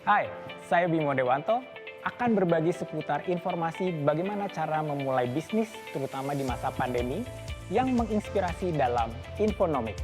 Hai, saya Bimo Dewanto akan berbagi seputar informasi bagaimana cara memulai bisnis terutama di masa pandemi yang menginspirasi dalam Infonomik.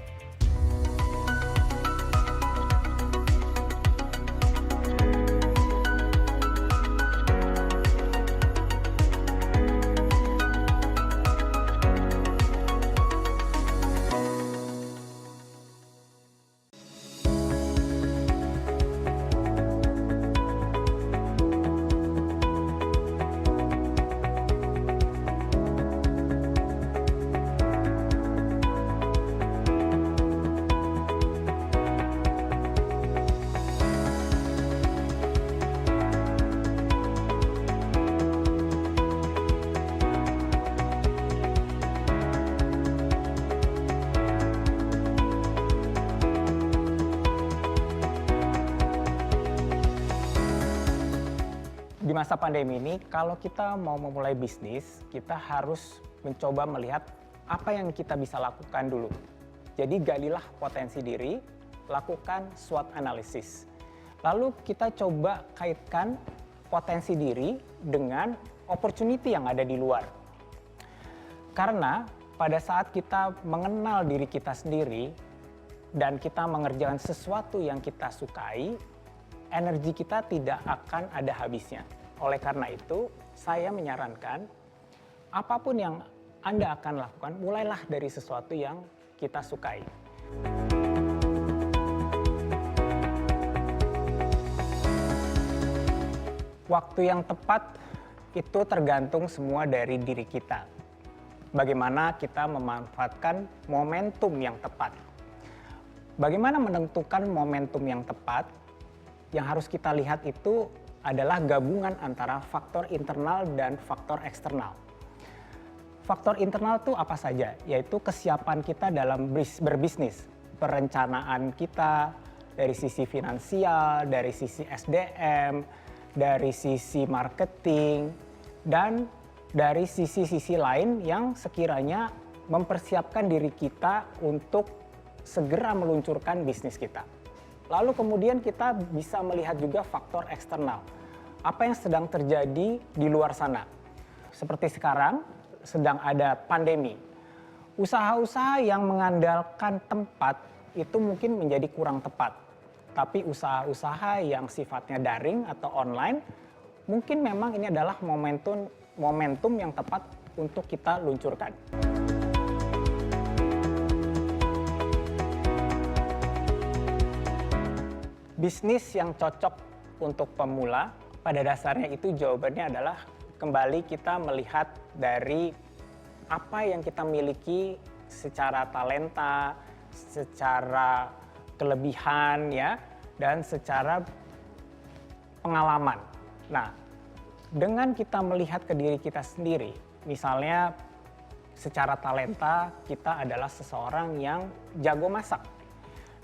Di masa pandemi ini, kalau kita mau memulai bisnis, kita harus mencoba melihat apa yang kita bisa lakukan dulu. Jadi galilah potensi diri, lakukan SWOT analysis. Lalu kita coba kaitkan potensi diri dengan opportunity yang ada di luar. Karena pada saat kita mengenal diri kita sendiri dan kita mengerjakan sesuatu yang kita sukai, energi kita tidak akan ada habisnya. Oleh karena itu, saya menyarankan apapun yang Anda akan lakukan, mulailah dari sesuatu yang kita sukai. Waktu yang tepat itu tergantung semua dari diri kita. Bagaimana kita memanfaatkan momentum yang tepat. Bagaimana menentukan momentum yang tepat? Yang harus kita lihat itu adalah gabungan antara faktor internal dan faktor eksternal. Faktor internal itu apa saja? Yaitu kesiapan kita dalam berbisnis, perencanaan kita dari sisi finansial, dari sisi SDM, dari sisi marketing, dan dari sisi-sisi lain yang sekiranya mempersiapkan diri kita untuk segera meluncurkan bisnis kita. Lalu kemudian kita bisa melihat juga faktor eksternal. Apa yang sedang terjadi di luar sana. Seperti sekarang sedang ada pandemi. Usaha-usaha yang mengandalkan tempat itu mungkin menjadi kurang tepat. Tapi usaha-usaha yang sifatnya daring atau online, mungkin memang ini adalah momentum yang tepat untuk kita luncurkan. Bisnis yang cocok untuk pemula, pada dasarnya itu jawabannya adalah kembali kita melihat dari apa yang kita miliki secara talenta, secara kelebihan ya, dan secara pengalaman. Nah, dengan kita melihat ke diri kita sendiri, misalnya secara talenta kita adalah seseorang yang jago masak.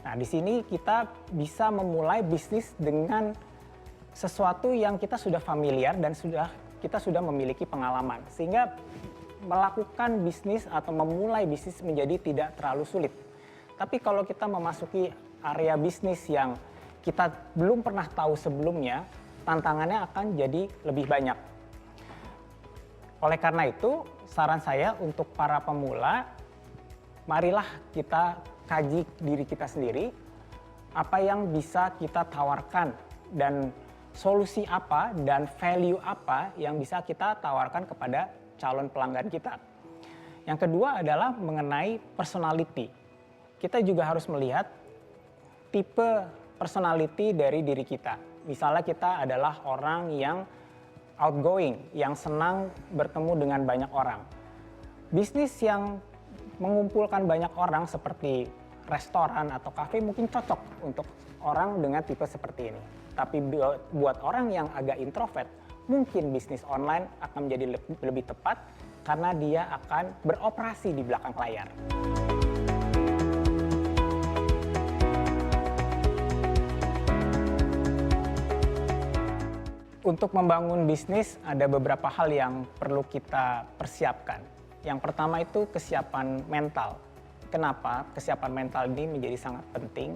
Nah, di sini kita bisa memulai bisnis dengan sesuatu yang kita sudah familiar dan kita sudah memiliki pengalaman. Sehingga melakukan bisnis atau memulai bisnis menjadi tidak terlalu sulit. Tapi kalau kita memasuki area bisnis yang kita belum pernah tahu sebelumnya, tantangannya akan jadi lebih banyak. Oleh karena itu, saran saya untuk para pemula, marilah kita kaji diri kita sendiri, apa yang bisa kita tawarkan dan solusi apa dan value apa yang bisa kita tawarkan kepada calon pelanggan kita. Yang kedua adalah mengenai personality. Kita juga harus melihat tipe personality dari diri kita. Misalnya kita adalah orang yang outgoing, yang senang bertemu dengan banyak orang. Bisnis yang mengumpulkan banyak orang seperti restoran atau kafe mungkin cocok untuk orang dengan tipe seperti ini. Tapi buat orang yang agak introvert, mungkin bisnis online akan menjadi lebih tepat karena dia akan beroperasi di belakang layar. Untuk membangun bisnis ada beberapa hal yang perlu kita persiapkan. Yang pertama itu kesiapan mental. Kenapa kesiapan mental ini menjadi sangat penting?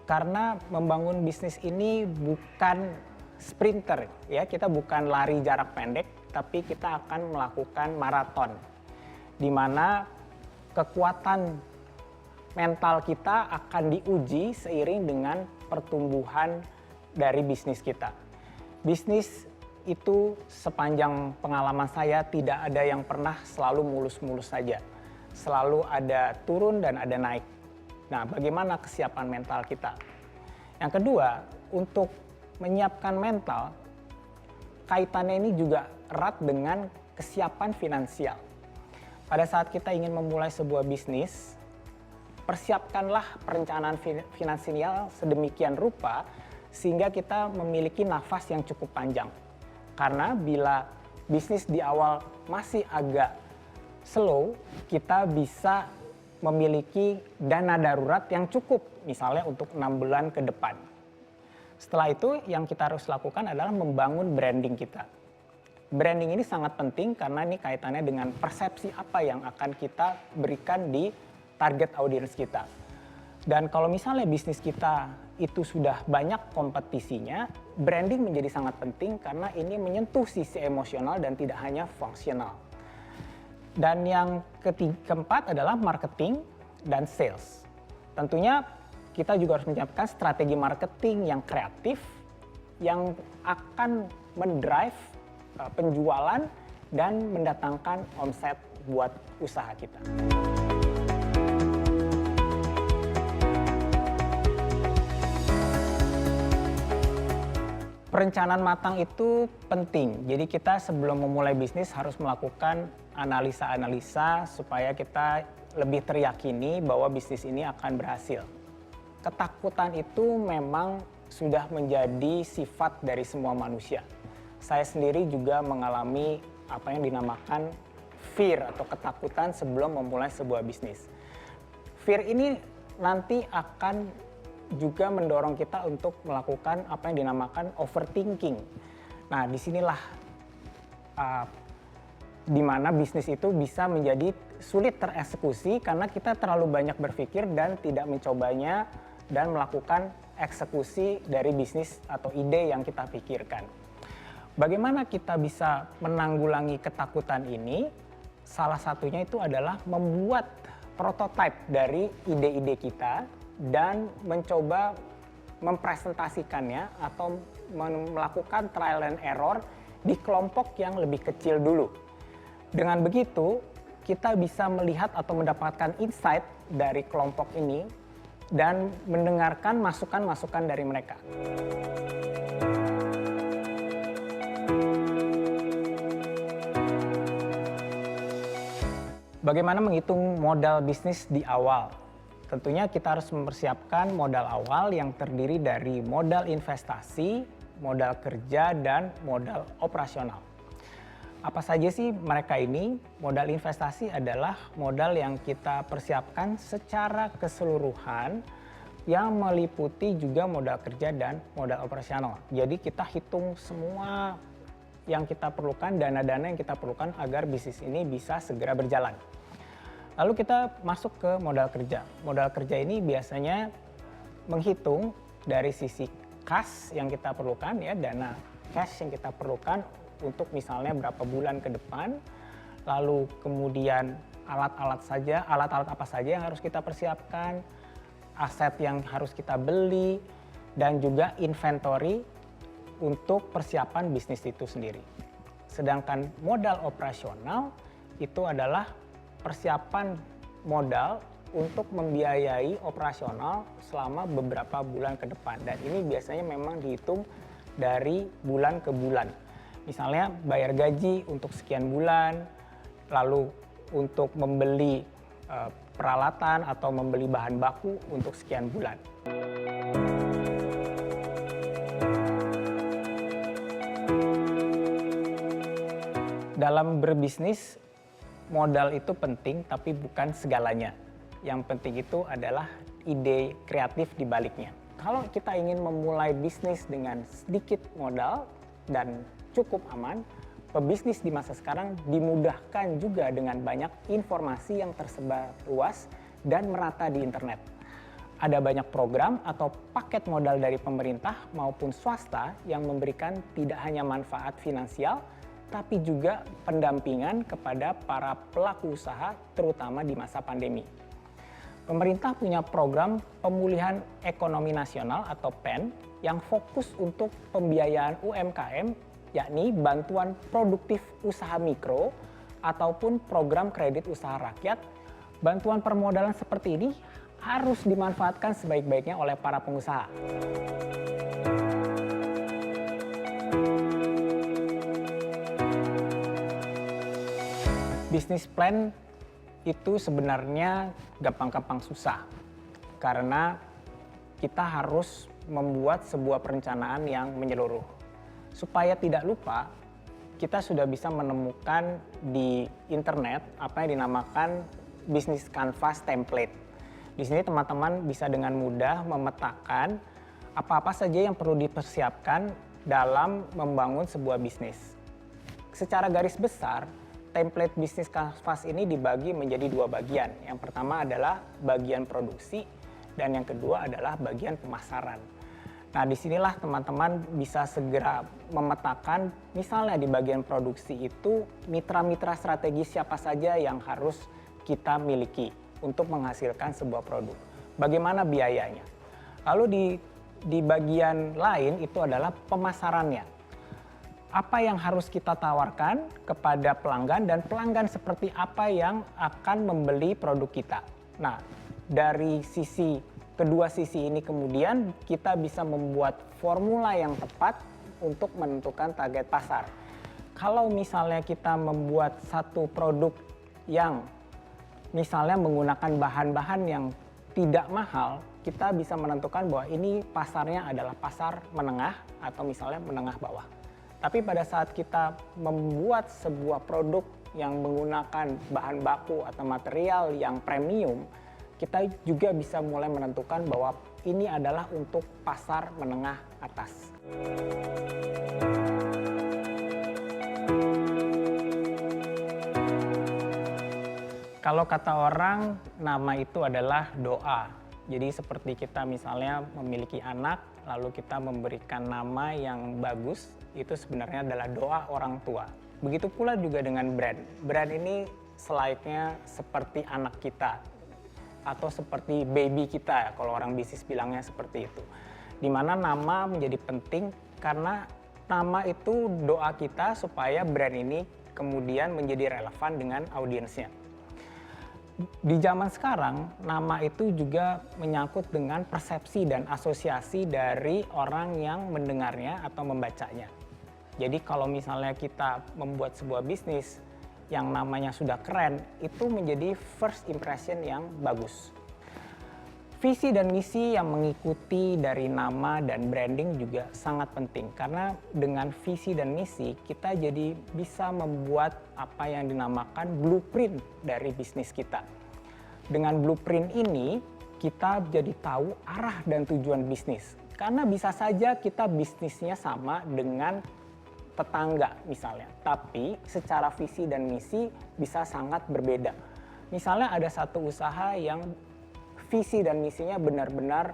Karena membangun bisnis ini bukan sprinter ya, kita bukan lari jarak pendek, tapi kita akan melakukan maraton. Di mana kekuatan mental kita akan diuji seiring dengan pertumbuhan dari bisnis kita. Bisnis itu sepanjang pengalaman saya tidak ada yang pernah selalu mulus-mulus saja. Selalu ada turun dan ada naik. Nah, bagaimana kesiapan mental kita? Yang kedua, untuk menyiapkan mental, kaitannya ini juga erat dengan kesiapan finansial. Pada saat kita ingin memulai sebuah bisnis, persiapkanlah perencanaan finansial sedemikian rupa sehingga kita memiliki nafas yang cukup panjang. Karena bila bisnis di awal masih agak slow, kita bisa memiliki dana darurat yang cukup, misalnya untuk 6 bulan ke depan. Setelah itu yang kita harus lakukan adalah membangun branding kita. Branding ini sangat penting karena ini kaitannya dengan persepsi apa yang akan kita berikan di target audiens kita. Dan kalau misalnya bisnis kita itu sudah banyak kompetisinya, branding menjadi sangat penting karena ini menyentuh sisi emosional dan tidak hanya fungsional. Dan yang keempat adalah marketing dan sales. Tentunya kita juga harus menyiapkan strategi marketing yang kreatif yang akan mendrive penjualan dan mendatangkan omset buat usaha kita. Perencanaan matang itu penting. Jadi kita sebelum memulai bisnis harus melakukan analisa-analisa supaya kita lebih teryakini bahwa bisnis ini akan berhasil. Ketakutan itu memang sudah menjadi sifat dari semua manusia. Saya sendiri juga mengalami apa yang dinamakan fear atau ketakutan sebelum memulai sebuah bisnis. Fear ini nanti akan juga mendorong kita untuk melakukan apa yang dinamakan overthinking. Nah, disinilah di mana bisnis itu bisa menjadi sulit tereksekusi karena kita terlalu banyak berpikir dan tidak mencobanya dan melakukan eksekusi dari bisnis atau ide yang kita pikirkan. Bagaimana kita bisa menanggulangi ketakutan ini? Salah satunya itu adalah membuat prototipe dari ide-ide kita dan mencoba mempresentasikannya atau melakukan trial and error di kelompok yang lebih kecil dulu. Dengan begitu, kita bisa melihat atau mendapatkan insight dari kelompok ini dan mendengarkan masukan-masukan dari mereka. Bagaimana menghitung modal bisnis di awal? Tentunya kita harus mempersiapkan modal awal yang terdiri dari modal investasi, modal kerja, dan modal operasional. Apa saja sih mereka ini? Modal investasi adalah modal yang kita persiapkan secara keseluruhan yang meliputi juga modal kerja dan modal operasional. Jadi kita hitung semua yang kita perlukan, dana-dana yang kita perlukan agar bisnis ini bisa segera berjalan. Lalu kita masuk ke modal kerja. Modal kerja ini biasanya menghitung dari sisi kas yang kita perlukan, ya, dana cash yang kita perlukan untuk misalnya berapa bulan ke depan. Lalu kemudian alat-alat apa saja yang harus kita persiapkan, aset yang harus kita beli, dan juga inventory untuk persiapan bisnis itu sendiri. Sedangkan modal operasional itu adalah persiapan modal untuk membiayai operasional selama beberapa bulan ke depan. Dan ini biasanya memang dihitung dari bulan ke bulan. Misalnya bayar gaji untuk sekian bulan, lalu untuk membeli peralatan atau membeli bahan baku untuk sekian bulan. Dalam berbisnis, modal itu penting tapi bukan segalanya. Yang penting itu adalah ide kreatif di baliknya. Kalau kita ingin memulai bisnis dengan sedikit modal dan cukup aman, pebisnis di masa sekarang dimudahkan juga dengan banyak informasi yang tersebar luas dan merata di internet. Ada banyak program atau paket modal dari pemerintah maupun swasta yang memberikan tidak hanya manfaat finansial, tapi juga pendampingan kepada para pelaku usaha, terutama di masa pandemi. Pemerintah punya program pemulihan ekonomi nasional atau PEN yang fokus untuk pembiayaan UMKM, yakni bantuan produktif usaha mikro ataupun program kredit usaha rakyat. Bantuan permodalan seperti ini harus dimanfaatkan sebaik-baiknya oleh para pengusaha. Bisnis plan itu sebenarnya gampang-gampang susah, karena kita harus membuat sebuah perencanaan yang menyeluruh. Supaya tidak lupa, kita sudah bisa menemukan di internet apa yang dinamakan Business Canvas Template. Di sini teman-teman bisa dengan mudah memetakan apa-apa saja yang perlu dipersiapkan dalam membangun sebuah bisnis. Secara garis besar, template Business Canvas ini dibagi menjadi dua bagian. Yang pertama adalah bagian produksi dan yang kedua adalah bagian pemasaran. Nah, disinilah teman-teman bisa segera memetakan, misalnya di bagian produksi itu mitra-mitra strategis siapa saja yang harus kita miliki untuk menghasilkan sebuah produk. Bagaimana biayanya? Lalu di bagian lain itu adalah pemasarannya. Apa yang harus kita tawarkan kepada pelanggan dan pelanggan seperti apa yang akan membeli produk kita. Nah, dari kedua sisi ini kemudian kita bisa membuat formula yang tepat untuk menentukan target pasar. Kalau misalnya kita membuat satu produk yang misalnya menggunakan bahan-bahan yang tidak mahal, kita bisa menentukan bahwa ini pasarnya adalah pasar menengah atau misalnya menengah bawah. Tapi pada saat kita membuat sebuah produk yang menggunakan bahan baku atau material yang premium, kita juga bisa mulai menentukan bahwa ini adalah untuk pasar menengah atas. Kalau kata orang, nama itu adalah doa. Jadi seperti kita misalnya memiliki anak, lalu kita memberikan nama yang bagus, itu sebenarnya adalah doa orang tua. Begitu pula juga dengan brand. Brand ini selayaknya seperti anak kita, atau seperti baby kita, kalau orang bisnis bilangnya seperti itu. Di mana nama menjadi penting karena nama itu doa kita supaya brand ini kemudian menjadi relevan dengan audiensnya. Di zaman sekarang, nama itu juga menyangkut dengan persepsi dan asosiasi dari orang yang mendengarnya atau membacanya. Jadi kalau misalnya kita membuat sebuah bisnis yang namanya sudah keren, itu menjadi first impression yang bagus. Visi dan misi yang mengikuti dari nama dan branding juga sangat penting. Karena dengan visi dan misi, kita jadi bisa membuat apa yang dinamakan blueprint dari bisnis kita. Dengan blueprint ini, kita jadi tahu arah dan tujuan bisnis. Karena bisa saja kita bisnisnya sama dengan tetangga misalnya. Tapi secara visi dan misi bisa sangat berbeda. Misalnya ada satu usaha yang visi dan misinya benar-benar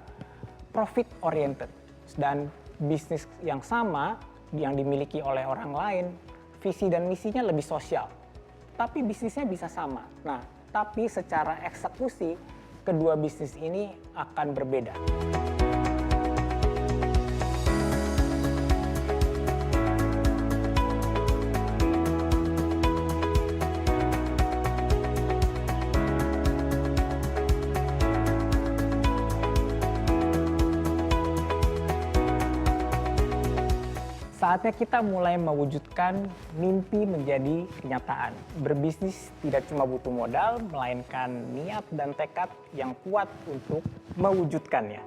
profit oriented dan bisnis yang sama yang dimiliki oleh orang lain visi dan misinya lebih sosial tapi bisnisnya bisa sama. Nah, tapi secara eksekusi kedua bisnis ini akan berbeda. Saatnya kita mulai mewujudkan mimpi menjadi kenyataan. Berbisnis tidak cuma butuh modal, melainkan niat dan tekad yang kuat untuk mewujudkannya.